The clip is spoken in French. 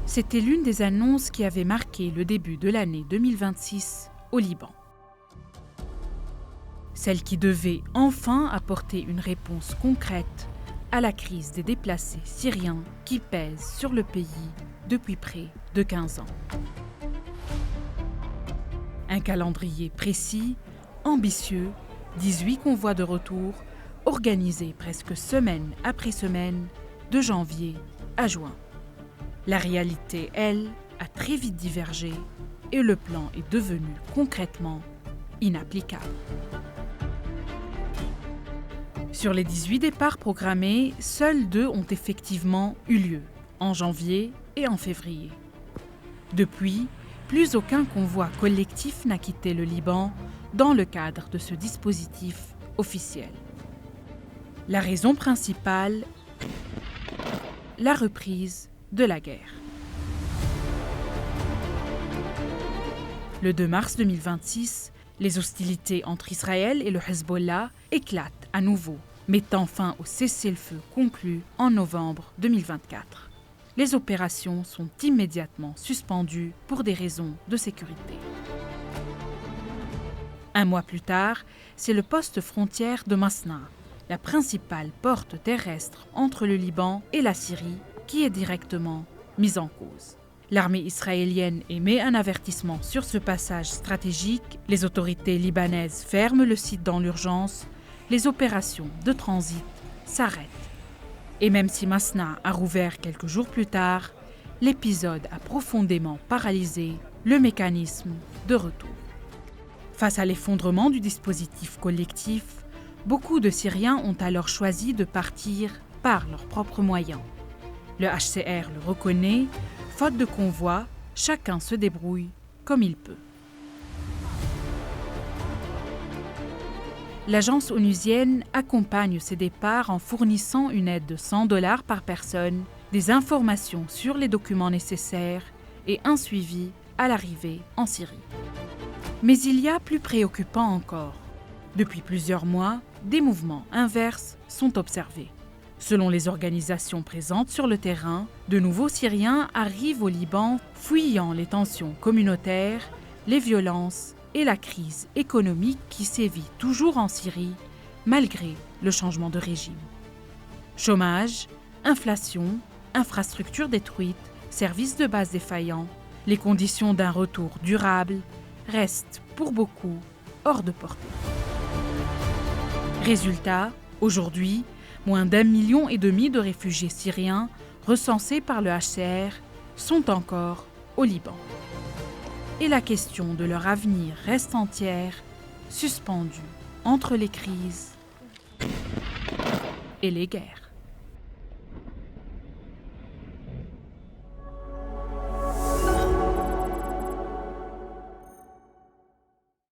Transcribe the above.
C'était l'une des annonces qui avait marqué le début de l'année 2026 au Liban. Celle qui devait enfin apporter une réponse concrète à la crise des déplacés syriens qui pèse sur le pays depuis près de 15 ans. Un calendrier précis, ambitieux, 18 convois de retour, organisés presque semaine après semaine, de janvier à juin. La réalité, elle, a très vite divergé et le plan est devenu concrètement inapplicable. Sur les 18 départs programmés, seuls 2 ont effectivement eu lieu, en janvier et en février. Depuis, plus aucun convoi collectif n'a quitté le Liban dans le cadre de ce dispositif officiel. La raison principale, la reprise de la guerre. Le 2 mars 2026, les hostilités entre Israël et le Hezbollah éclatent à nouveau, mettant fin au cessez-le-feu conclu en novembre 2024. Les opérations sont immédiatement suspendues pour des raisons de sécurité. Un mois plus tard, c'est le poste frontière de Masna, la principale porte terrestre entre le Liban et la Syrie, qui est directement mise en cause. L'armée israélienne émet un avertissement sur ce passage stratégique. Les autorités libanaises ferment le site dans l'urgence. Les opérations de transit s'arrêtent. Et même si Masna a rouvert quelques jours plus tard, l'épisode a profondément paralysé le mécanisme de retour. Face à l'effondrement du dispositif collectif, beaucoup de Syriens ont alors choisi de partir par leurs propres moyens. Le HCR le reconnaît, faute de convoi, chacun se débrouille comme il peut. L'agence onusienne accompagne ces départs en fournissant une aide de $100 par personne, des informations sur les documents nécessaires et un suivi à l'arrivée en Syrie. Mais il y a plus préoccupant encore. Depuis plusieurs mois, des mouvements inverses sont observés. Selon les organisations présentes sur le terrain, de nouveaux Syriens arrivent au Liban, fuyant les tensions communautaires, les violences et la crise économique qui sévit toujours en Syrie, malgré le changement de régime. Chômage, inflation, infrastructures détruites, services de base défaillants, les conditions d'un retour durable restent pour beaucoup hors de portée. Résultat, aujourd'hui, moins d'1,5 million de réfugiés syriens recensés par le HCR sont encore au Liban. Et la question de leur avenir reste entière, suspendue entre les crises et les guerres.